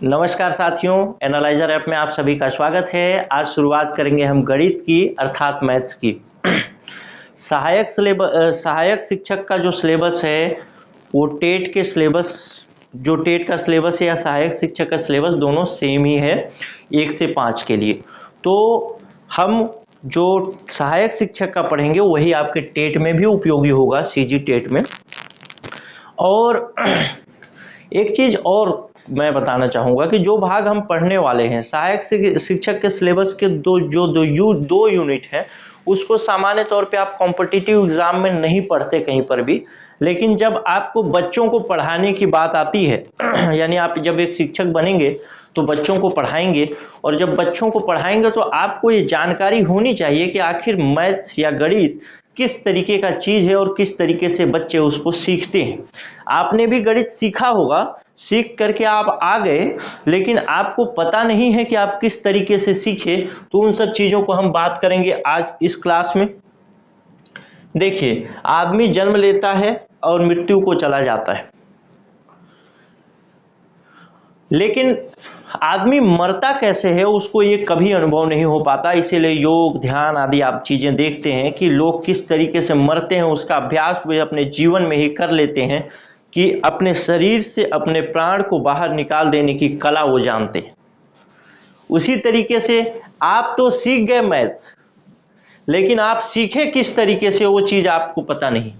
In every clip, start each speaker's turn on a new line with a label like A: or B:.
A: नमस्कार साथियों, analyser app में आप सभी का स्वागत है। आज शुरुआत करेंगे हम गणित की अर्थात मैथ्स की। सहायक शिक्षक का जो सिलेबस है वो टेट के सिलेबस, जो टेट का सिलेबस है या सहायक शिक्षक का सिलेबस दोनों सेम ही है 1 से 5 के लिए। तो हम जो सहायक शिक्षक का पढ़ेंगे वही आपके टेट में भी उपयोगी होगा, सीजी टेट में। और एक चीज़ और मैं बताना चाहूँगा कि जो भाग हम पढ़ने वाले हैं सहायक शिक्षक के सिलेबस के दो यूनिट है, उसको सामान्य तौर पे आप कॉम्पिटिटिव एग्जाम में नहीं पढ़ते कहीं पर भी। लेकिन जब आपको बच्चों को पढ़ाने की बात आती है यानी आप जब एक शिक्षक बनेंगे तो बच्चों को पढ़ाएंगे, और जब बच्चों को पढ़ाएंगे तो आपको ये जानकारी होनी चाहिए कि आखिर मैथ्स या गणित किस तरीके का चीज़ है और किस तरीके से बच्चे उसको सीखते हैं। आपने भी गणित सीखा होगा, सीख करके आप आ गए, लेकिन आपको पता नहीं है कि आप किस तरीके से सीखे। तो उन सब चीज़ों को हम बात करेंगे आज इस क्लास में। देखिए, आदमी जन्म लेता है और मृत्यु को चला जाता है, लेकिन आदमी मरता कैसे है उसको ये कभी अनुभव नहीं हो पाता। इसीलिए योग, ध्यान आदि आप चीजें देखते हैं कि लोग किस तरीके से मरते हैं, उसका अभ्यास वे अपने जीवन में ही कर लेते हैं कि अपने शरीर से अपने प्राण को बाहर निकाल देने की कला वो जानते हैं। उसी तरीके से आप तो सीख गए मैथ्स, लेकिन आप सीखे किस तरीके से वो चीज आपको पता नहीं।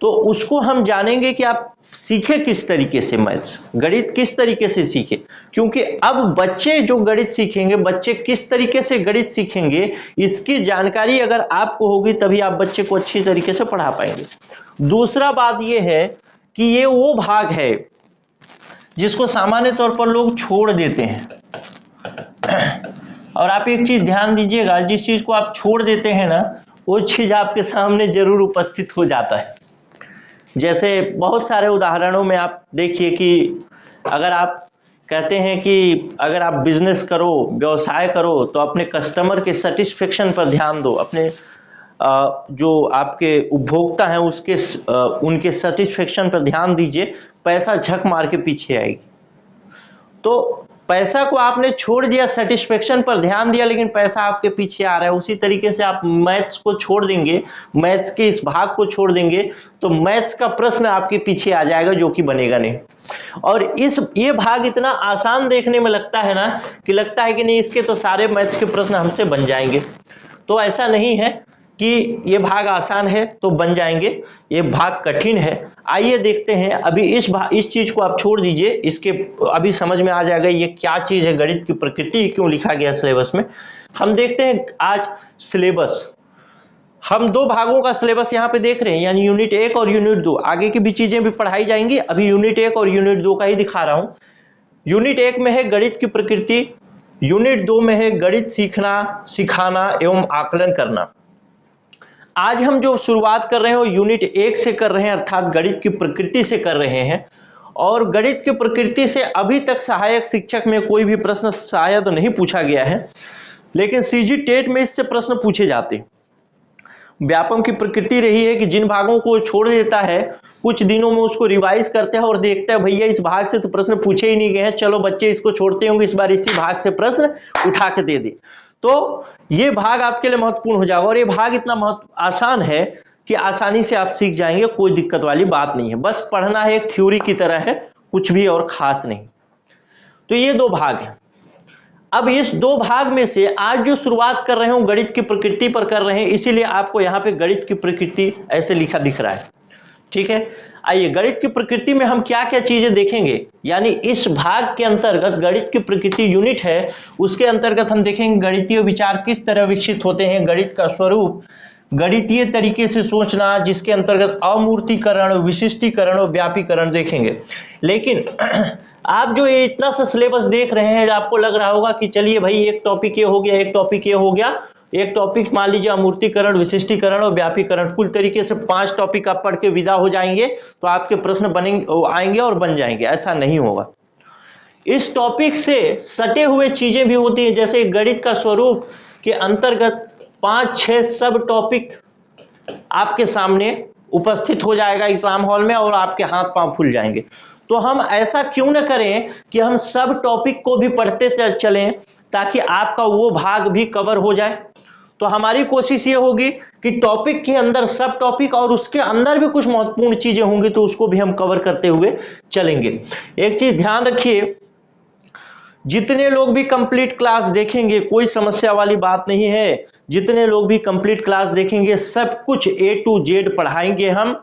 A: तो उसको हम जानेंगे कि आप सीखे किस तरीके से मैथ्स, गणित किस तरीके से सीखे। क्योंकि अब बच्चे जो गणित सीखेंगे, बच्चे किस तरीके से गणित सीखेंगे, इसकी जानकारी अगर आपको होगी तभी आप बच्चे को अच्छी तरीके से पढ़ा पाएंगे। दूसरा बात यह है कि ये वो भाग है जिसको सामान्य तौर पर लोग छोड़ देते हैं। और आप एक चीज ध्यान दीजिएगा, जिस चीज को आप छोड़ देते हैं ना, वो चीज आपके सामने जरूर उपस्थित हो जाता है। जैसे बहुत सारे उदाहरणों में आप देखिए कि अगर आप कहते हैं कि अगर आप बिजनेस करो, व्यवसाय करो, तो अपने कस्टमर के सेटिस्फेक्शन पर ध्यान दो, अपने जो आपके उपभोक्ता हैं उनके सेटिस्फेक्शन पर ध्यान दीजिए, पैसा झक मार के पीछे आएगी। तो पैसा को आपने छोड़ दिया, सेटिस्फेक्शन पर ध्यान दिया, लेकिन पैसा आपके पीछे आ रहा है। उसी तरीके से आप मैथ्स को छोड़ देंगे, मैथ्स के इस भाग को छोड़ देंगे, तो मैथ्स का प्रश्न आपके पीछे आ जाएगा जो कि बनेगा नहीं। और ये भाग इतना आसान देखने में लगता है ना, कि लगता है कि नहीं इसके तो सारे मैथ्स के प्रश्न हमसे बन जाएंगे। तो ऐसा नहीं है कि ये भाग आसान है तो बन जाएंगे, ये भाग कठिन है। आइए देखते हैं। अभी इस चीज को आप छोड़ दीजिए, इसके अभी समझ में आ जाएगा ये क्या चीज है, गणित की प्रकृति क्यों लिखा गया सिलेबस में। हम देखते हैं आज सिलेबस। हम दो भागों का सिलेबस यहाँ पे देख रहे हैं, यानी यूनिट 1 और यूनिट 2। आगे की भी चीजें भी पढ़ाई जाएंगी, अभी यूनिट 1 और यूनिट 2 का ही दिखा रहा हूं। यूनिट 1 में है गणित की प्रकृति, यूनिट 2 में है गणित सीखना, सिखाना एवं आकलन करना। आज हम जो शुरुआत कर रहे हैं वो यूनिट 1 से कर रहे हैं, अर्थात गणित की प्रकृति से कर रहे हैं। और गणित की प्रकृति से अभी तक सहायक शिक्षक में कोई भी प्रश्न शायद नहीं पूछा गया है, लेकिन सीजी टेट में इससे प्रश्न पूछे जाते हैं। व्यापम की प्रकृति रही है कि जिन भागों को छोड़ देता है, कुछ दिनों में उसको रिवाइज करते हैं और देखते हैं भैया इस भाग से तो प्रश्न पूछे ही नहीं गए हैं, चलो बच्चे इसको छोड़ते होंगे, इस बार इसी भाग से प्रश्न उठा के दे दे। तो ये भाग आपके लिए महत्वपूर्ण हो जाएगा। और ये भाग इतना आसान है कि आसानी से आप सीख जाएंगे, कोई दिक्कत वाली बात नहीं है। बस पढ़ना है, एक थ्योरी की तरह है, कुछ भी और खास नहीं। तो ये दो भाग हैं। अब इस दो भाग में से आज जो शुरुआत कर रहे हो गणित की प्रकृति पर कर रहे हैं, इसीलिए आपको यहाँ पे गणित की प्रकृति ऐसे लिखा दिख रहा है। ठीक है, आइए गणित की प्रकृति में हम क्या क्या चीजें देखेंगे, यानी इस भाग के अंतर्गत गणित की प्रकृति यूनिट है, उसके अंतर्गत हम देखेंगे गणितीय विचार किस तरह विकसित होते हैं, गणित का स्वरूप, गणितीय तरीके से सोचना, जिसके अंतर्गत अमूर्तीकरण, विशिष्टीकरण और व्यापीकरण देखेंगे। लेकिन आप जो ये इतना सा सिलेबस देख रहे हैं, आपको लग रहा होगा कि चलिए भाई एक टॉपिक ये हो गया, एक टॉपिक ये हो गया, एक टॉपिक मान लीजिए अमूर्तीकरण, विशिष्टीकरण और व्यापीकरण, कुल तरीके से 5 टॉपिक आप पढ़ के विदा हो जाएंगे तो आपके प्रश्न बनेंगे, आएंगे और बन जाएंगे। ऐसा नहीं होगा। इस टॉपिक से सटे हुए चीजें भी होती हैं, जैसे गणित का स्वरूप के अंतर्गत 5-6 सब टॉपिक आपके सामने उपस्थित हो जाएगा एग्जाम हॉल में और आपके हाथ पांव फूल जाएंगे। तो हम ऐसा क्यों न करें कि हम सब टॉपिक को भी पढ़ते चलें ताकि आपका वो भाग भी कवर हो जाए। तो हमारी कोशिश ये होगी कि टॉपिक के अंदर सब टॉपिक और उसके अंदर भी कुछ महत्वपूर्ण चीजें होंगी तो उसको भी हम कवर करते हुए चलेंगे। एक चीज ध्यान रखिए, जितने लोग भी कंप्लीट क्लास देखेंगे, कोई समस्या वाली बात नहीं है, जितने लोग भी कंप्लीट क्लास देखेंगे सब कुछ A to Z पढ़ाएंगे हम,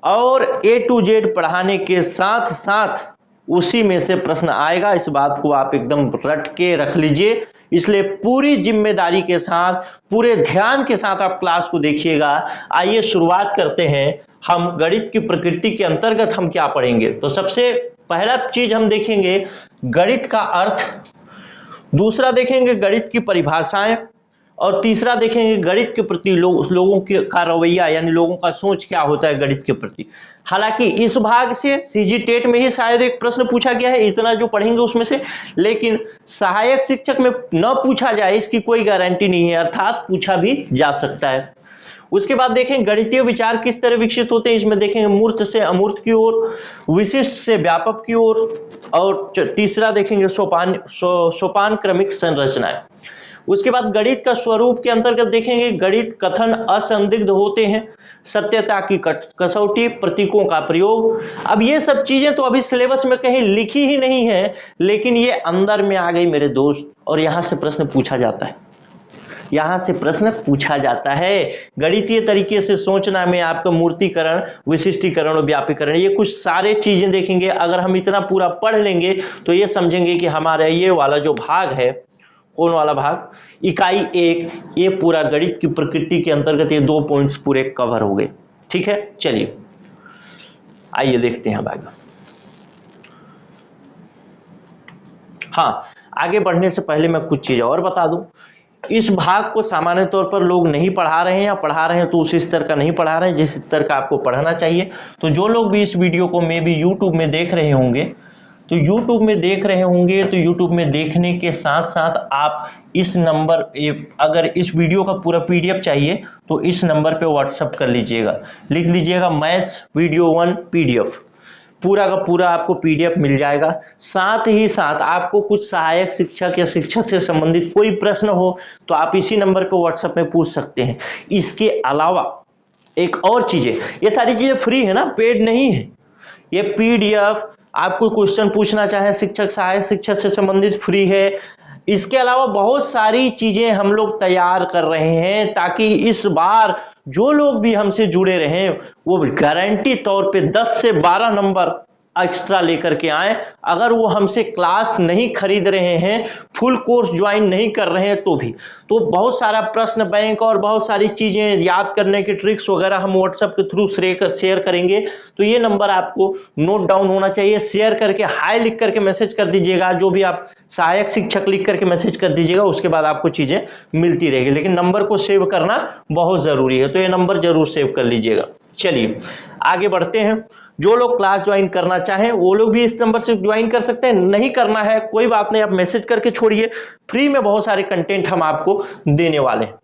A: और A to Z पढ़ाने के साथ साथ उसी में से प्रश्न आएगा। इस बात को आप एकदम रट के रख लीजिए। इसलिए पूरी जिम्मेदारी के साथ, पूरे ध्यान के साथ आप क्लास को देखिएगा। आइए शुरुआत करते हैं। हम गणित की प्रकृति के अंतर्गत हम क्या पढ़ेंगे। तो सबसे पहला चीज हम देखेंगे गणित का अर्थ, दूसरा देखेंगे गणित की परिभाषाएं, और तीसरा देखेंगे गणित के प्रति लोगों का रवैया, यानी लोगों का सोच क्या होता है गणित के प्रति। हालांकि इस भाग से सीजी टेट में ही शायद एक प्रश्न पूछा गया है, इतना जो पढ़ेंगे उसमें से, लेकिन सहायक शिक्षक में न पूछा जाए इसकी कोई गारंटी नहीं है, अर्थात पूछा भी जा सकता है। उसके बाद देखें गणितीय विचार किस तरह विकसित होते हैं, इसमें देखेंगे मूर्त से अमूर्त की ओर, विशिष्ट से व्यापक की ओर, और तीसरा देखेंगे सोपान क्रमिक संरचनाएं। उसके बाद गणित का स्वरूप के अंतर्गत देखेंगे गणित कथन असंदिग्ध होते हैं, सत्यता की कसौटी, प्रतीकों का प्रयोग। अब ये सब चीजें तो अभी सिलेबस में कहीं लिखी ही नहीं है, लेकिन ये अंदर में आ गई मेरे दोस्त, और यहां से प्रश्न पूछा जाता है, यहां से प्रश्न पूछा जाता है। गणितीय तरीके से सोचना में आपका मूर्तिकरण, विशिष्टीकरण और व्यापीकरण, ये कुछ सारे चीजें देखेंगे। अगर हम इतना पूरा पढ़ लेंगे तो ये समझेंगे कि हमारा ये वाला जो भाग है, कौन वाला भाग, इकाई 1, ये पूरा गणित की प्रकृति के अंतर्गत ये 2 पॉइंट्स पूरे कवर हो गए। ठीक है, चलिए आइए देखते हैं भाग। हाँ, आगे बढ़ने से पहले मैं कुछ चीजें और बता दूं। इस भाग को सामान्य तौर पर लोग नहीं पढ़ा रहे हैं, या पढ़ा रहे हैं तो उस स्तर का नहीं पढ़ा रहे हैं जिस स्तर का आपको पढ़ना चाहिए। तो जो लोग भी इस वीडियो को मे भी यूट्यूब में देख रहे होंगे, तो यूट्यूब में देखने के साथ साथ आप इस नंबर, अगर इस वीडियो का पूरा पीडीएफ चाहिए तो इस नंबर पे व्हाट्सएप कर लीजिएगा, लिख लीजिएगा मैथ्स वीडियो 1 पीडीएफ, पूरा का पूरा आपको पीडीएफ मिल जाएगा। साथ ही साथ आपको कुछ सहायक शिक्षक या शिक्षक से संबंधित कोई प्रश्न हो तो आप इसी नंबर पे व्हाट्सएप में पूछ सकते हैं। इसके अलावा एक और चीजें, ये सारी चीजें फ्री है ना, पेड नहीं है। ये पीडीएफ, आपको क्वेश्चन पूछना चाहे शिक्षक, सहायक शिक्षक से संबंधित, फ्री है। इसके अलावा बहुत सारी चीजें हम लोग तैयार कर रहे हैं ताकि इस बार जो लोग भी हमसे जुड़े रहे वो गारंटी तौर पे 10 से 12 नंबर एक्स्ट्रा लेकर के आए। अगर वो हमसे क्लास नहीं खरीद रहे हैं, फुल कोर्स ज्वाइन नहीं कर रहे हैं तो भी, तो बहुत सारा प्रश्न बैंक और बहुत सारी चीजें याद करने की ट्रिक्स वगैरह हम व्हाट्सएप के थ्रू शेयर करेंगे। तो ये नंबर आपको नोट डाउन होना चाहिए, शेयर करके हाई लिख करके मैसेज कर दीजिएगा, जो भी आप सहायक शिक्षक लिख करके मैसेज कर दीजिएगा, उसके बाद आपको चीजें मिलती रहेगी। लेकिन नंबर को सेव करना बहुत जरूरी है, तो ये नंबर जरूर सेव कर लीजिएगा। चलिए आगे बढ़ते हैं। जो लोग क्लास ज्वाइन करना चाहें वो लोग भी इस नंबर से ज्वाइन कर सकते हैं, नहीं करना है कोई बात नहीं, आप मैसेज करके छोड़िए, फ्री में बहुत सारे कंटेंट हम आपको देने वाले हैं।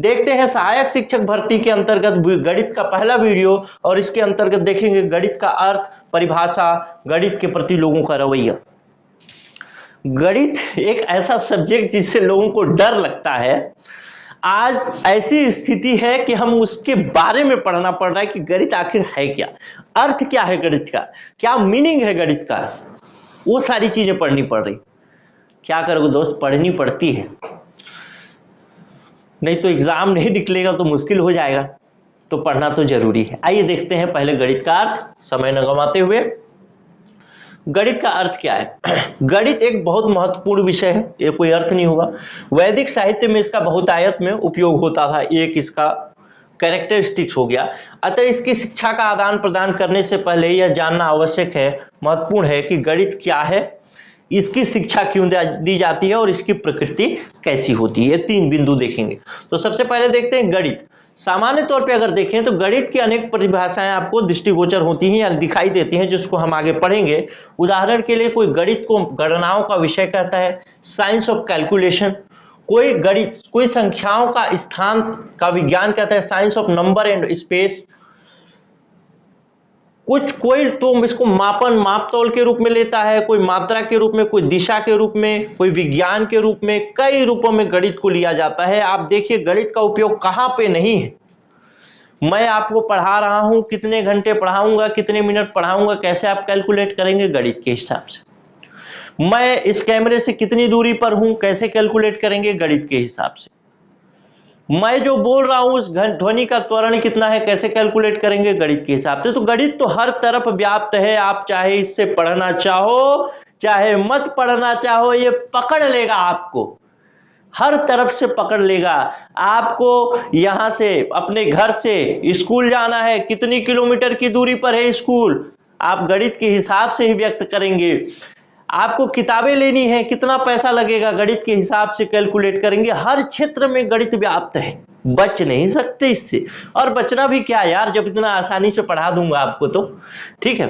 A: देखते हैं सहायक शिक्षक भर्ती के अंतर्गत गणित का पहला वीडियो, और इसके अंतर्गत देखेंगे गणित का अर्थ, परिभाषा, गणित के प्रति लोगों का रवैया। गणित एक ऐसा सब्जेक्ट जिससे लोगों को डर लगता है। आज ऐसी स्थिति है कि हम उसके बारे में पढ़ना पड़ रहा है कि गणित आखिर है क्या, अर्थ क्या है गणित का, क्या मीनिंग है गणित का, वो सारी चीजें पढ़नी पड़ रही। क्या करोगे दोस्त, पढ़नी पड़ती है, नहीं तो एग्जाम नहीं निकलेगा तो मुश्किल हो जाएगा, तो पढ़ना तो जरूरी है। आइए देखते हैं पहले गणित का अर्थ, समय न गंवाते हुए। गणित का अर्थ क्या है? गणित एक बहुत महत्वपूर्ण विषय है, ये कोई अर्थ नहीं हुआ। वैदिक साहित्य में इसका बहुतायत में उपयोग होता था, एक इसका कैरेक्टरिस्टिक्स हो गया। अतः इसकी शिक्षा का आदान प्रदान करने से पहले यह जानना आवश्यक है, महत्वपूर्ण है कि गणित क्या है, इसकी शिक्षा क्यों दी जाती है और इसकी प्रकृति कैसी होती है। 3 बिंदु देखेंगे। तो सबसे पहले देखते हैं गणित। सामान्य तौर पे अगर देखें तो गणित की अनेक परिभाषाएं आपको दृष्टिगोचर होती हैं या दिखाई देती हैं, जिसको हम आगे पढ़ेंगे। उदाहरण के लिए कोई गणित को गणनाओं का विषय कहता है, साइंस ऑफ कैलकुलेशन। कोई गणित कोई संख्याओं का स्थान का विज्ञान कहता है, science of number and space. कोई तो इसको मापन माप तौल के रूप में लेता है, कोई मात्रा के रूप में, कोई दिशा के रूप में, कोई विज्ञान के रूप में, कई रूपों में गणित को लिया जाता है। आप देखिए गणित का उपयोग कहां पे नहीं है। मैं आपको पढ़ा रहा हूं, कितने घंटे पढ़ाऊंगा, कितने मिनट पढ़ाऊंगा, कैसे आप कैलकुलेट करेंगे? गणित के हिसाब से। मैं इस कैमरे से कितनी दूरी पर हूं, कैसे कैलकुलेट करेंगे? गणित के हिसाब से। मैं जो बोल रहा हूं उस ध्वनि का त्वरण कितना है, कैसे कैलकुलेट करेंगे? गणित के हिसाब से। तो गणित तो हर तरफ व्याप्त है। आप चाहे इससे पढ़ना चाहो चाहे मत पढ़ना चाहो, ये पकड़ लेगा आपको, हर तरफ से पकड़ लेगा आपको। यहां से अपने घर से स्कूल जाना है, कितनी किलोमीटर की दूरी पर है स्कूल, आप गणित के हिसाब से ही व्यक्त करेंगे। आपको किताबें लेनी है, कितना पैसा लगेगा, गणित के हिसाब से कैलकुलेट करेंगे। हर क्षेत्र में गणित व्याप्त है, बच नहीं सकते इससे। और बचना भी क्या यार, जब इतना आसानी से पढ़ा दूंगा आपको तो। ठीक है,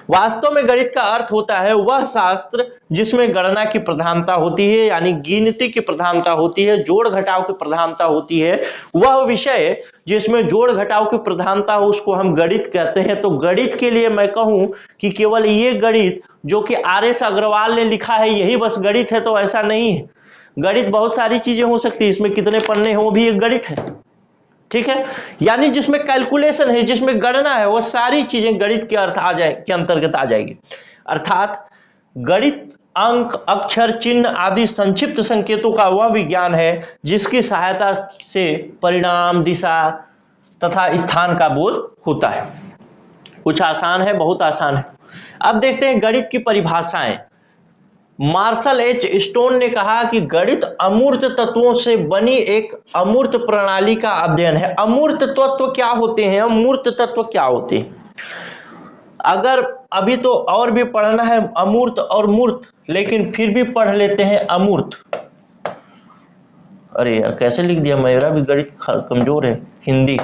A: वास्तव में गणित का अर्थ होता है वह शास्त्र जिसमें गणना की प्रधानता होती है, यानी गिनती की प्रधानता होती है, जोड़ घटाव की प्रधानता होती है। वह विषय जिसमें जोड़ घटाव की प्रधानता हो उसको हम गणित कहते हैं। तो गणित के लिए मैं कहूं कि केवल ये गणित जो कि आर.एस. अग्रवाल ने लिखा है यही बस गणित है, तो ऐसा नहीं है। गणित बहुत सारी चीजें हो सकती है, इसमें कितने पन्ने हैं वो भी एक गणित है। ठीक है, यानी जिसमें कैलकुलेशन है, जिसमें गणना है, वो सारी चीजें गणित के अर्थ के अंतर्गत आ जाएगी। अर्थात गणित अंक, अक्षर, चिन्ह आदि संक्षिप्त संकेतों का वह विज्ञान है जिसकी सहायता से परिणाम, दिशा तथा स्थान का बोध होता है। कुछ आसान है, बहुत आसान है। अब देखते हैं गणित की परिभाषाएं। मार्शल एच स्टोन ने कहा कि गणित अमूर्त तत्वों से बनी एक अमूर्त प्रणाली का अध्ययन है। अमूर्त तत्व क्या होते हैं, अमूर्त तत्व क्या होते हैं? अगर अभी तो और भी पढ़ना है अमूर्त और मूर्त, लेकिन फिर भी पढ़ लेते हैं अमूर्त। अरे यार कैसे लिख दिया, मेरा भी गणित कमजोर है। हिंदी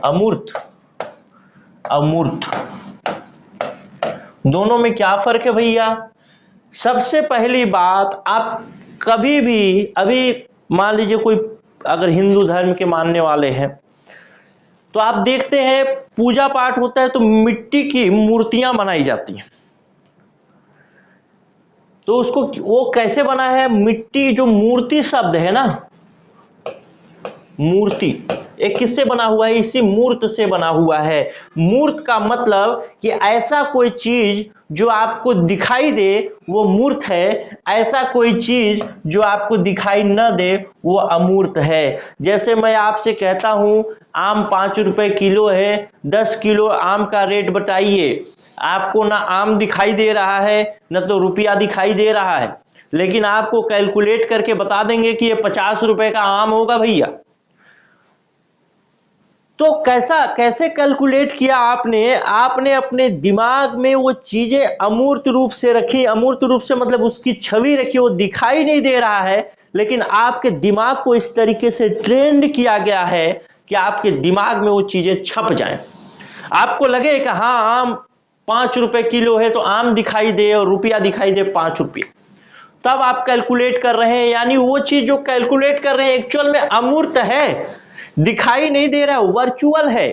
A: अमूर्त, अमूर्त, दोनों में क्या फर्क है भैया? सबसे पहली बात, आप कभी भी, अभी मान लीजिए कोई अगर हिंदू धर्म के मानने वाले हैं तो आप देखते हैं पूजा पाठ होता है तो मिट्टी की मूर्तियां बनाई जाती हैं। तो उसको वो कैसे बना है? मिट्टी, जो मूर्ति शब्द है ना, मूर्ति एक किससे बना हुआ है? इसी मूर्त से बना हुआ है। मूर्त का मतलब कि ऐसा कोई चीज जो आपको दिखाई दे वो मूर्त है, ऐसा कोई चीज जो आपको दिखाई न दे वो अमूर्त है। जैसे मैं आपसे कहता हूं आम 5 रुपए किलो है, 10 किलो आम का रेट बताइए। आपको ना आम दिखाई दे रहा है न तो रुपया दिखाई दे रहा है, लेकिन आपको कैलकुलेट करके बता देंगे कि ये 50 रुपए का आम होगा भैया। तो कैसे कैलकुलेट किया आपने? आपने अपने दिमाग में वो चीजें अमूर्त रूप से रखी। अमूर्त रूप से मतलब उसकी छवि रखी, वो दिखाई नहीं दे रहा है, लेकिन आपके दिमाग को इस तरीके से ट्रेंड किया गया है कि आपके दिमाग में वो चीजें छप जाएं। आपको लगे कि हाँ आम 5 रुपए किलो है तो आम दिखाई दे और रुपया दिखाई दे 5 रुपये, तब आप कैलकुलेट कर रहे हैं। यानी वो चीज जो कैलकुलेट कर रहे हैं एक्चुअल में अमूर्त है, दिखाई नहीं दे रहा, वर्चुअल है,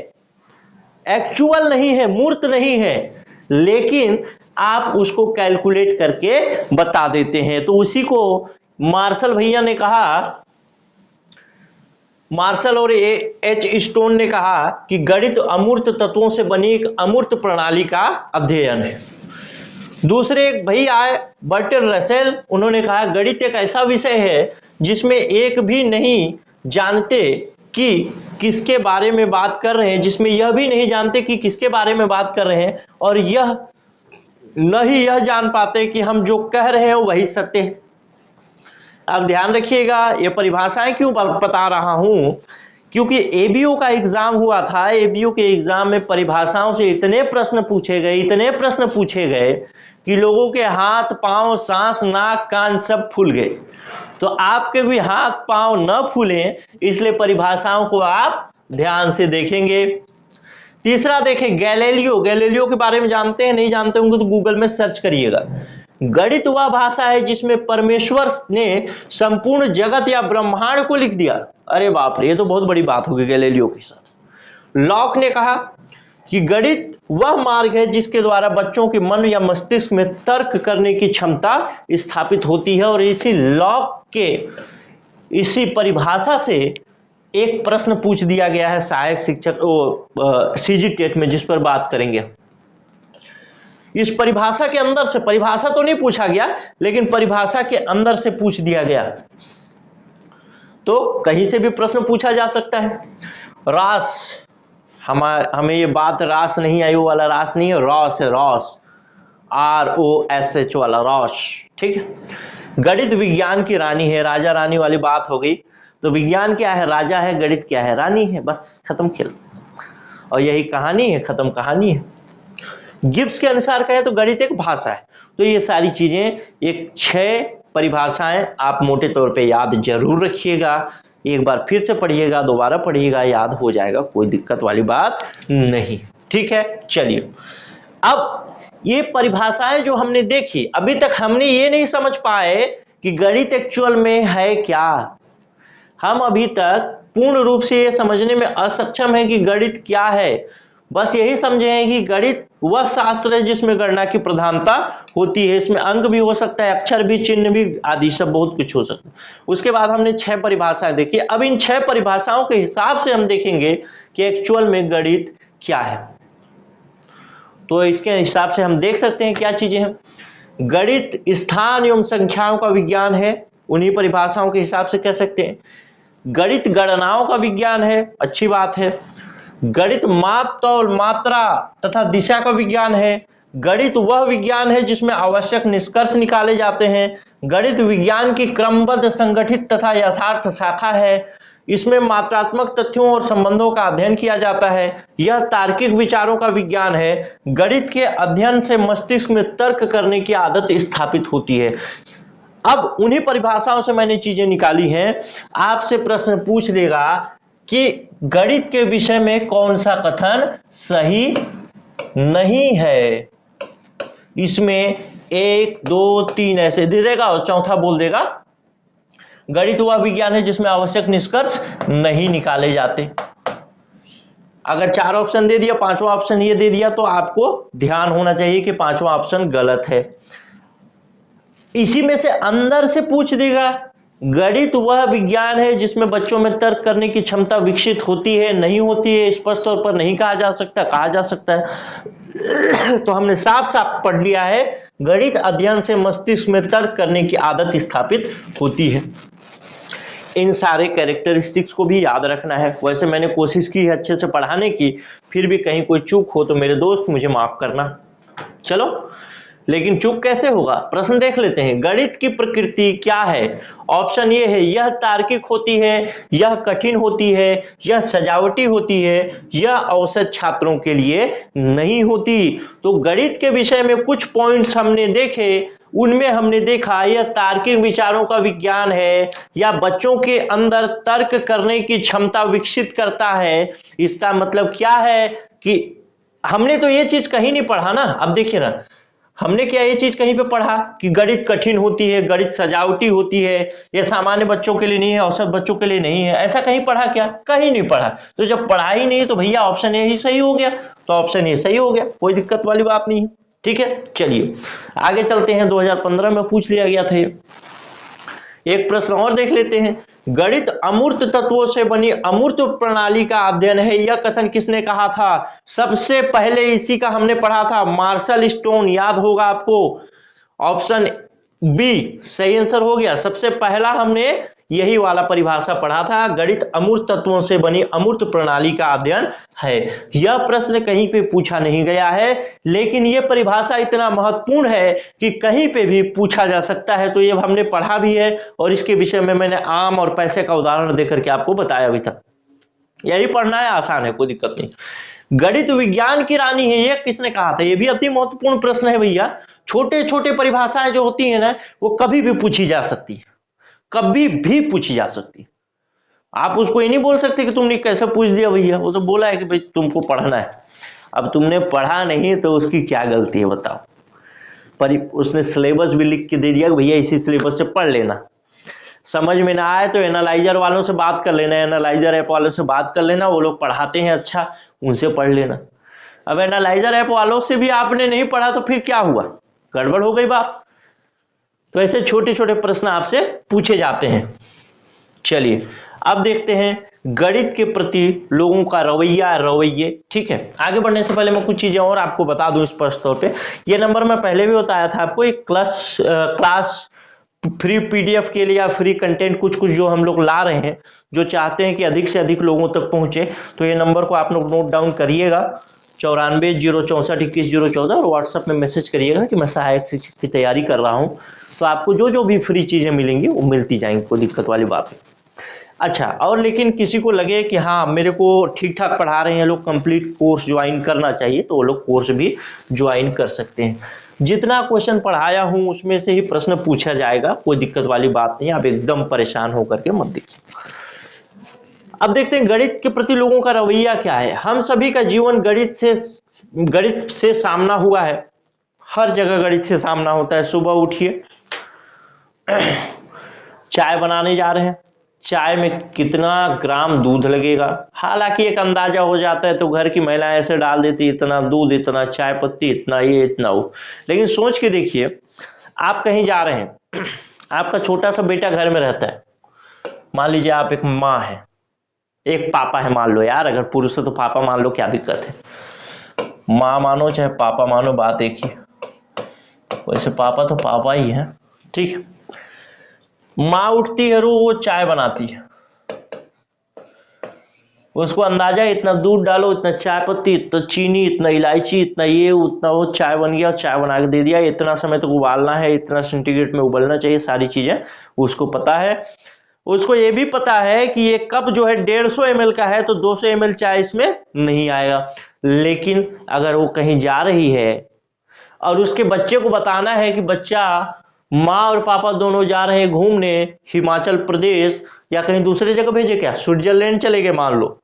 A: एक्चुअल नहीं है, मूर्त नहीं है, लेकिन आप उसको कैलकुलेट करके बता देते हैं। तो उसी को मार्शल भैया ने कहा, मार्शल और एच स्टोन ने कहा कि गणित अमूर्त तत्वों से बनी एक अमूर्त प्रणाली का अध्ययन है। दूसरे एक भाई आए बर्टन रसेल, उन्होंने कहा गणित एक ऐसा विषय है जिसमें एक भी नहीं जानते कि किसके बारे में बात कर रहे हैं, जिसमें यह भी नहीं जानते कि किसके बारे में बात कर रहे हैं, और यह नहीं यह जान पाते कि हम जो कह रहे हैं वही सत्य है। अब ध्यान रखिएगा, ये परिभाषाएं क्यों बता रहा हूं, क्योंकि एबीओ का एग्जाम हुआ था। एबीओ के एग्जाम में परिभाषाओं से इतने प्रश्न पूछे गए, इतने प्रश्न पूछे गए कि लोगों के हाथ पांव, सांस, नाक, कान सब फूल गए। तो आपके भी हाथ पांव न फूलें इसलिए परिभाषाओं को आप ध्यान से देखेंगे। तीसरा देखें गैलीलियो। गैलीलियो के बारे में जानते हैं? नहीं जानते होंगे तो गूगल में सर्च करिएगा। गणित वह भाषा है जिसमें परमेश्वर ने संपूर्ण जगत या ब्रह्मांड को लिख दिया। अरे बाप रे, ये तो बहुत बड़ी बात होगी गैलीलियो के हिसाब से। लॉक ने कहा कि गणित वह मार्ग है जिसके द्वारा बच्चों के मन या मस्तिष्क में तर्क करने की क्षमता स्थापित होती है। और इसी लॉक के इसी परिभाषा से एक प्रश्न पूछ दिया गया है सहायक शिक्षक सीजी टेट में, जिस पर बात करेंगे। इस परिभाषा के अंदर से, परिभाषा तो नहीं पूछा गया लेकिन परिभाषा के अंदर से पूछ दिया गया, तो कहीं से भी प्रश्न पूछा जा सकता है। रास, हमें ये बात रास नहीं आई, वो वाला रास नहीं है, रॉस है, रॉस, ROSH वाला रॉस, ठीक है। गणित विज्ञान की रानी है, राजा रानी वाली बात हो गई। तो विज्ञान क्या है? राजा है, गणित क्या है? रानी है, बस खत्म खेल। और यही कहानी है, खत्म कहानी है। गिब्स के अनुसार कहें तो गणित एक भाषा है। तो ये सारी चीजें, एक 6 परिभाषाएं आप मोटे तौर पे याद जरूर रखिएगा। एक बार फिर से पढ़िएगा, दोबारा पढ़िएगा, याद हो जाएगा, कोई दिक्कत वाली बात नहीं, ठीक है। चलिए, अब ये परिभाषाएं जो हमने देखी, अभी तक हमने ये नहीं समझ पाए कि गणित एक्चुअल में है क्या। हम अभी तक पूर्ण रूप से ये समझने में असक्षम हैं कि गणित क्या है। बस यही समझे हैं कि गणित वह शास्त्र है जिसमें गणना की प्रधानता होती है। इसमें अंक भी हो सकता है, अक्षर भी, चिन्ह भी, आदि सब बहुत कुछ हो सकता है। उसके बाद हमने 6 परिभाषाएं देखी। अब इन 6 परिभाषाओं के हिसाब से हम देखेंगे कि एक्चुअल में गणित क्या है। तो इसके हिसाब से हम देख सकते हैं क्या चीजें हैं। गणित स्थान एवं संख्याओं का विज्ञान है, उन्हीं परिभाषाओं के हिसाब से कह सकते हैं। गणित गणनाओं का विज्ञान है, अच्छी बात है। गणित माप, तौल, मात्रा तथा दिशा का विज्ञान है। गणित वह विज्ञान है जिसमें आवश्यक निष्कर्ष निकाले जाते हैं। गणित विज्ञान की क्रमबद्ध, संगठित तथा यथार्थ शाखा है। इसमें मात्रात्मक तथ्यों और संबंधों का अध्ययन किया जाता है। यह तार्किक विचारों का विज्ञान है। गणित के अध्ययन से मस्तिष्क में तर्क करने की आदत स्थापित होती है। अब उन्हीं परिभाषाओं से मैंने चीजें निकाली हैं। आपसे प्रश्न पूछ देगा कि गणित के विषय में कौन सा कथन सही नहीं है। इसमें 1, 2, 3 ऐसे दे देगा और चौथा बोल देगा गणित वह विज्ञान है जिसमें आवश्यक निष्कर्ष नहीं निकाले जाते। अगर 4 ऑप्शन दे दिया, 5वां ऑप्शन ये दे दिया, तो आपको ध्यान होना चाहिए कि 5वां ऑप्शन गलत है। इसी में से अंदर से पूछ देगा गणित वह विज्ञान है जिसमें बच्चों में तर्क करने की क्षमता विकसित होती है, नहीं होती है, स्पष्ट तौर पर नहीं कहा जा सकता, कहा जा सकता है। तो हमने साफ साफ पढ़ लिया है, गणित अध्ययन से मस्तिष्क में तर्क करने की आदत स्थापित होती है। इन सारे कैरेक्टरिस्टिक्स को भी याद रखना है। वैसे मैंने कोशिश की है अच्छे से पढ़ाने की, फिर भी कहीं कोई चूक हो तो मेरे दोस्त मुझे माफ करना। चलो, लेकिन चूक कैसे होगा, प्रश्न देख लेते हैं। गणित की प्रकृति क्या है? ऑप्शन ये है, यह तार्किक होती है, यह कठिन होती है, यह सजावटी होती है, यह औसत छात्रों के लिए नहीं होती। तो गणित के विषय में कुछ पॉइंट्स हमने देखे, उनमें हमने देखा यह तार्किक विचारों का विज्ञान है, या बच्चों के अंदर तर्क करने की क्षमता विकसित करता है। इसका मतलब क्या है कि हमने तो ये चीज कहीं नहीं पढ़ा ना। अब देखिए ना, हमने क्या ये चीज कहीं पे पढ़ा कि गणित कठिन होती है, गणित सजावटी होती है, ये सामान्य बच्चों के लिए नहीं है, औसत बच्चों के लिए नहीं है, ऐसा कहीं पढ़ा क्या? कहीं नहीं पढ़ा। तो जब पढ़ा ही नहीं तो भैया ऑप्शन ए ही सही हो गया, तो ऑप्शन ए सही हो गया, कोई दिक्कत वाली बात नहीं है, ठीक है। चलिए आगे चलते हैं। 2015 में पूछ लिया गया था ये। एक प्रश्न और देख लेते हैं। गणित अमूर्त तत्वों से बनी अमूर्त प्रणाली का अध्ययन है, यह कथन किसने कहा था? सबसे पहले इसी का हमने पढ़ा था, मार्शल स्टोन, याद होगा आपको। ऑप्शन बी सही आंसर हो गया। सबसे पहला हमने यही वाला परिभाषा पढ़ा था, गणित अमूर्त तत्वों से बनी अमूर्त प्रणाली का अध्ययन है। यह प्रश्न कहीं पे पूछा नहीं गया है, लेकिन यह परिभाषा इतना महत्वपूर्ण है कि कहीं पे भी पूछा जा सकता है। तो ये हमने पढ़ा भी है और इसके विषय में मैंने आम और पैसे का उदाहरण देकर के आपको बताया अभी तक। यही पढ़ना है, आसान है, कोई दिक्कत नहीं। गणित विज्ञान की रानी है, यह किसने कहा था? यह भी अति महत्वपूर्ण प्रश्न है भैया। छोटे छोटे परिभाषाएं जो होती है ना, वो कभी भी पूछी जा सकती है, कभी भी पूछी जा सकती। आप उसको ये नहीं बोल सकते कि तुमने कैसे पूछ दिया भैया, वो तो बोला है कि भाई तुमको पढ़ना है। अब तुमने पढ़ा नहीं तो उसकी क्या गलती है बताओ। पर उसने सिलेबस भी लिख के दे दिया कि भैया इसी सिलेबस से पढ़ लेना, समझ में ना आए तो एनालाइजर वालों से बात कर लेना, एनालाइजर ऐप वालों से बात कर लेना, वो लोग पढ़ाते हैं अच्छा, उनसे पढ़ लेना। अब एनालाइजर ऐप वालों से भी आपने नहीं पढ़ा तो फिर क्या हुआ, गड़बड़ हो गई बात। तो ऐसे छोटे छोटे प्रश्न आपसे पूछे जाते हैं। चलिए अब देखते हैं गणित के प्रति लोगों का रवैये। ठीक है, आगे बढ़ने से पहले मैं कुछ चीजें और आपको बता दूं स्पष्ट तौर पे। ये नंबर मैं पहले भी बताया था आपको, एक क्लास फ्री पीडीएफ के लिए या फ्री कंटेंट कुछ कुछ जो हम लोग ला रहे हैं, जो चाहते हैं कि अधिक से अधिक लोगों तक पहुंचे, तो ये नंबर को आप लोग नोट डाउन करिएगा 94 064 21 014 और व्हाट्सएप में मैसेज करिएगा कि मैं सहायक शिक्षक की तैयारी कर रहा हूं। तो आपको जो जो भी फ्री चीजें मिलेंगी वो मिलती जाएंगी, कोई दिक्कत वाली बात नहीं। अच्छा, और लेकिन किसी को लगे कि हाँ मेरे को ठीक ठाक पढ़ा रहे हैं लोग, कंप्लीट कोर्स ज्वाइन करना चाहिए, तो वो लोग कोर्स भी ज्वाइन कर सकते हैं। जितना क्वेश्चन पढ़ाया हूं उसमें से ही प्रश्न पूछा जाएगा, कोई दिक्कत वाली बात नहीं, आप एकदम परेशान होकर के मत देखिए। अब देखते हैं गणित के प्रति लोगों का रवैया क्या है। हम सभी का जीवन गणित से सामना हुआ है, हर जगह गणित से सामना होता है। सुबह उठिए, चाय बनाने जा रहे हैं, चाय में कितना ग्राम दूध लगेगा, हालांकि एक अंदाजा हो जाता है, तो घर की महिलाएं ऐसे डाल देती इतना दूध, इतना चाय पत्ती, इतना ये, इतना वो। लेकिन सोच के देखिए, आप कहीं जा रहे हैं, आपका छोटा सा बेटा घर में रहता है, मान लीजिए आप एक माँ है, एक पापा है, मान लो यार, अगर पुरुष है तो पापा मान लो, क्या दिक्कत है, माँ मानो चाहे पापा मानो, बात एक ही। वैसे पापा तो पापा ही है, ठीक। माँ उठती है, वो चाय बनाती है, उसको अंदाजा इतना दूध डालो, इतना चाय पत्ती, इतना चीनी, इतना इलायची, इतना ये उतना वो, चाय बन गया, चाय बना के दे दिया, इतना समय तक उबालना है, इतना सेंटीग्रेड में उबलना चाहिए, सारी चीजें उसको पता है। उसको ये भी पता है कि ये कप जो है 150 ml का है, तो 200 ml चाय इसमें नहीं आएगा। लेकिन अगर वो कहीं जा रही है और उसके बच्चे को बताना है कि बच्चा, माँ और पापा दोनों जा रहे हैं घूमने हिमाचल प्रदेश या कहीं दूसरी जगह, भेजे क्या, स्विट्जरलैंड चले गए मान लो,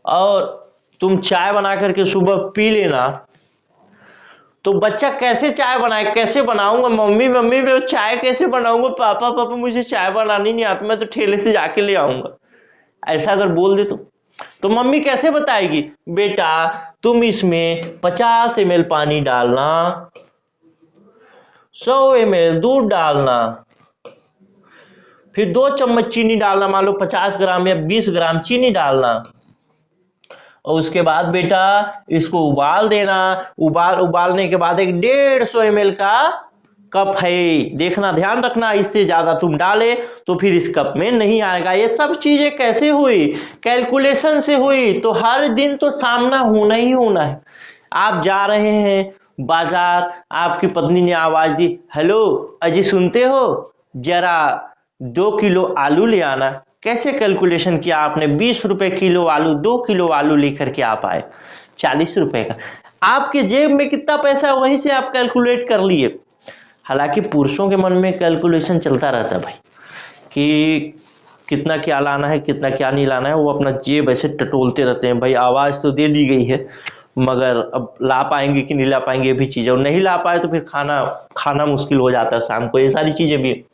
A: और तुम चाय बना करके सुबह पी लेना, तो बच्चा कैसे चाय बनाए, कैसे बनाऊंगा मम्मी, मम्मी मैं चाय कैसे बनाऊंगा, पापा पापा मुझे चाय बनानी नहीं आती, मैं तो ठेले से जाके ले आऊंगा, ऐसा अगर बोल दे तो मम्मी कैसे बताएगी, बेटा तुम इसमें 50 ml पानी डालना, 100 ml दूध डालना, फिर 2 चम्मच चीनी डालना, मान लो 50 ग्राम या 20 ग्राम चीनी डालना, और उसके बाद बेटा इसको उबाल देना, उबालने के बाद एक 150 ml का कप है, देखना ध्यान रखना, इससे ज्यादा तुम डाले तो फिर इस कप में नहीं आएगा। ये सब चीजें कैसे हुई, कैलकुलेशन से हुई। तो हर दिन तो सामना होना ही होना है। आप जा रहे हैं बाजार, आपकी पत्नी ने आवाज दी, हेलो अजी सुनते हो, जरा 2 किलो आलू ले आना। कैसे कैलकुलेशन किया आपने, 20 रुपए किलो आलू, 2 किलो आलू लेकर के आप आए, 40 रुपए का, आपके जेब में कितना पैसा है वहीं से आप कैलकुलेट कर लिए। हालांकि पुरुषों के मन में कैलकुलेशन चलता रहता है भाई, कि कितना क्या लाना है, कितना क्या नहीं लाना है, वो अपना जेब ऐसे टटोलते रहते हैं। भाई आवाज तो दे दी गई है, मगर अब ला पाएंगे कि नहीं ला पाएंगे ये भी चीज है, और नहीं ला पाए तो फिर खाना मुश्किल हो जाता है शाम को, ये सारी चीजें भी।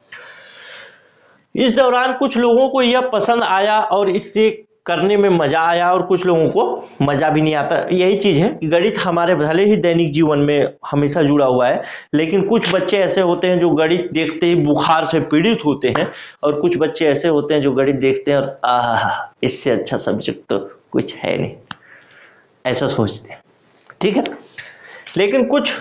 A: इस दौरान कुछ लोगों को यह पसंद आया और इससे करने में मजा आया, और कुछ लोगों को मजा भी नहीं आता। यही चीज है कि गणित हमारे भले ही दैनिक जीवन में हमेशा जुड़ा हुआ है, लेकिन कुछ बच्चे ऐसे होते हैं जो गणित देखते ही बुखार से पीड़ित होते हैं, और कुछ बच्चे ऐसे होते हैं जो गणित देखते हैं और आहा इससे अच्छा सब्जेक्ट तो कुछ है नहीं, ऐसा सोचते हैं, ठीक है। लेकिन कुछ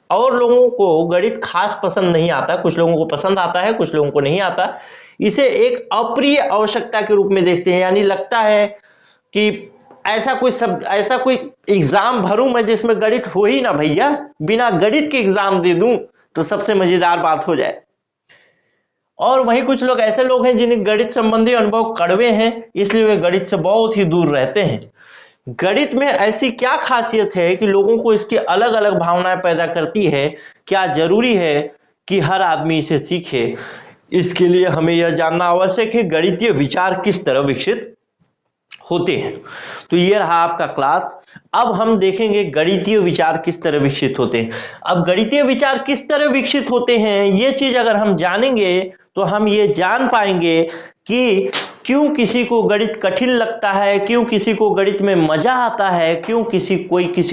A: और लोगों को गणित खास पसंद नहीं आता, कुछ लोगों को पसंद आता है, कुछ लोगों को नहीं आता। इसे एक अप्रिय आवश्यकता के रूप में देखते हैं, यानी लगता है कि ऐसा कोई एग्जाम भरूं मैं जिसमें गणित हो ही ना भैया, बिना गणित के एग्जाम दे दूं तो सबसे मजेदार बात हो जाए। और वहीं कुछ लोग ऐसे लोग हैं जिन्हें गणित संबंधी अनुभव कड़वे हैं, इसलिए वे गणित से बहुत ही दूर रहते हैं। गणित में ऐसी क्या खासियत है कि लोगों को इसकी अलग अलग भावनाएं पैदा करती है? क्या जरूरी है कि हर आदमी इसे सीखे? इसके लिए हमें यह जानना आवश्यक है गणितीय विचार किस तरह विकसित होते हैं। तो ये रहा आपका क्लास। अब हम देखेंगे गणितीय विचार किस तरह विकसित होते हैं। अब गणितीय विचार किस तरह विकसित होते हैं, ये चीज अगर हम जानेंगे तो हम ये जान पाएंगे कि क्यों किसी को गणित कठिन लगता है, क्यों किसी को गणित में मजा आता है, क्यों किसी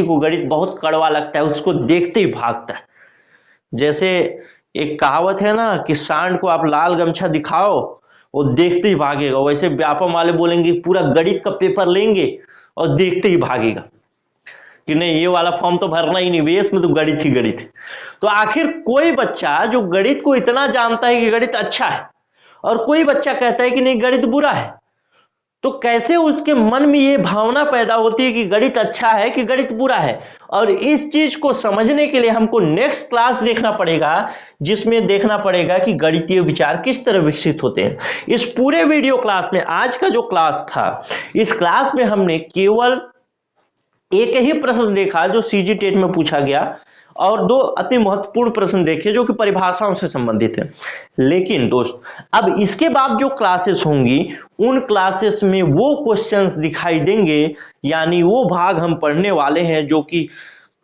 A: को गणित बहुत कड़वा लगता है, उसको देखते ही भागता है। जैसे एक कहावत है ना कि सांड को आप लाल गमछा दिखाओ वो देखते ही भागेगा, वैसे व्यापम वाले बोलेंगे पूरा गणित का पेपर लेंगे और देखते ही भागेगा कि नहीं ये वाला फॉर्म तो भरना ही नहीं भैया, इसमें तो गणित ही गणित है। तो आखिर कोई बच्चा जो गणित को इतना जानता है कि गणित अच्छा है और कोई बच्चा कहता है कि नहीं गणित बुरा है, तो कैसे उसके मन में ये भावना पैदा होती है कि गणित अच्छा है कि गणित बुरा है। और इस चीज को समझने के लिए हमको नेक्स्ट क्लास देखना पड़ेगा, जिसमें देखना पड़ेगा कि गणितीय विचार किस तरह विकसित होते हैं। इस पूरे वीडियो क्लास में, आज का जो क्लास था, इस क्लास में हमने केवल एक ही प्रश्न देखा जो सीजी टेट में पूछा गया और दो अति महत्वपूर्ण प्रश्न देखे जो कि परिभाषाओं से संबंधित है। लेकिन दोस्त अब इसके बाद जो क्लासेस होंगी उन क्लासेस में वो क्वेश्चंस दिखाई देंगे, यानी वो भाग हम पढ़ने वाले हैं जो कि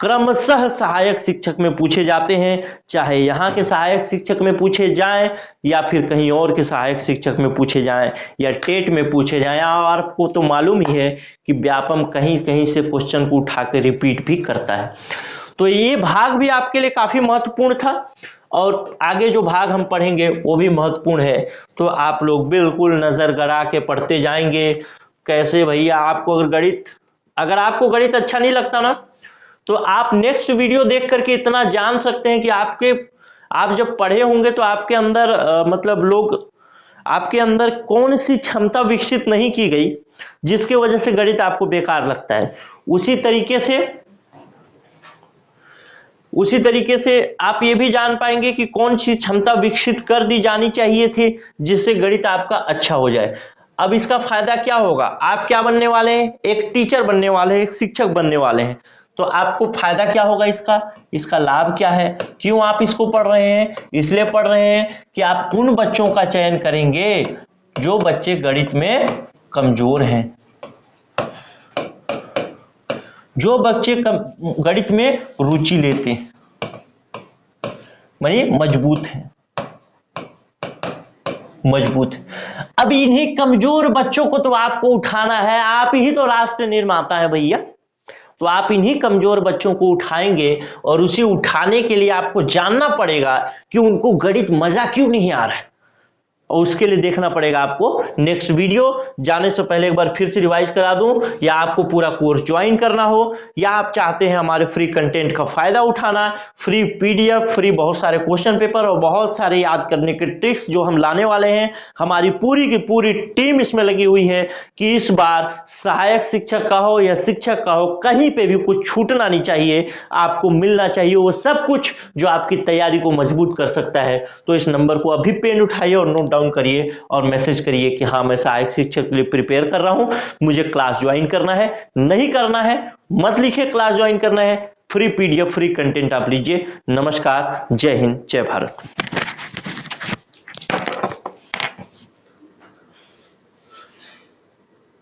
A: क्रमशः सहायक शिक्षक में पूछे जाते हैं, चाहे यहाँ के सहायक शिक्षक में पूछे जाएं या फिर कहीं और के सहायक शिक्षक में पूछे जाएं या टेट में पूछे जाएं। और आपको तो मालूम ही है कि व्यापम कहीं कहीं से क्वेश्चन को उठा के रिपीट भी करता है। तो ये भाग भी आपके लिए काफी महत्वपूर्ण था और आगे जो भाग हम पढ़ेंगे वो भी महत्वपूर्ण है। तो आप लोग बिल्कुल नजर गड़ा के पढ़ते जाएंगे। कैसे भैया, अगर आपको गणित अच्छा नहीं लगता ना तो आप नेक्स्ट वीडियो देख करके इतना जान सकते हैं कि आप जब पढ़े होंगे तो आपके अंदर आपके अंदर कौन सी क्षमता विकसित नहीं की गई जिसकी वजह से गणित आपको बेकार लगता है। उसी तरीके से आप ये भी जान पाएंगे कि कौन सी क्षमता विकसित कर दी जानी चाहिए थी जिससे गणित आपका अच्छा हो जाए। अब इसका फायदा क्या होगा, आप क्या बनने वाले हैं, एक टीचर बनने वाले हैं, एक शिक्षक बनने वाले हैं। तो आपको फायदा क्या होगा, इसका लाभ क्या है, क्यों आप इसको पढ़ रहे हैं, इसलिए पढ़ रहे हैं कि आप उन बच्चों का चयन करेंगे जो बच्चे गणित में कमजोर हैं, जो बच्चे गणित में रुचि लेते हैं, मानिए मजबूत है। अब इन्हीं कमजोर बच्चों को तो आपको उठाना है, आप ही तो राष्ट्र निर्माता है भैया। तो आप इन्हीं कमजोर बच्चों को उठाएंगे और उसे उठाने के लिए आपको जानना पड़ेगा कि उनको गणित मजा क्यों नहीं आ रहा है, और उसके लिए देखना पड़ेगा आपको नेक्स्ट वीडियो। जाने से पहले एक बार फिर से रिवाइज करा दूं, या आपको पूरा कोर्स ज्वाइन करना हो या आप चाहते हैं हमारे फ्री कंटेंट का फायदा उठाना, फ्री पीडीएफ, फ्री बहुत सारे क्वेश्चन पेपर और बहुत सारे याद करने के ट्रिक्स जो हम लाने वाले हैं, हमारी पूरी की पूरी टीम इसमें लगी हुई है कि इस बार सहायक शिक्षक का हो या शिक्षक का हो, कहीं पे भी कुछ छूटना नहीं चाहिए, आपको मिलना चाहिए वो सब कुछ जो आपकी तैयारी को मजबूत कर सकता है। तो इस नंबर को अभी पेन उठाइए और नोट डाउन करिए और मैसेज करिए कि हाँ मैं सहायक शिक्षक के लिए प्रिपेयर कर रहा हूं, मुझे क्लास ज्वाइन करना है। नहीं करना है मत लिखिए, क्लास ज्वाइन करना है, फ्री पीडीएफ फ्री कंटेंट आप लीजिए। नमस्कार, जय हिंद, जय भारत।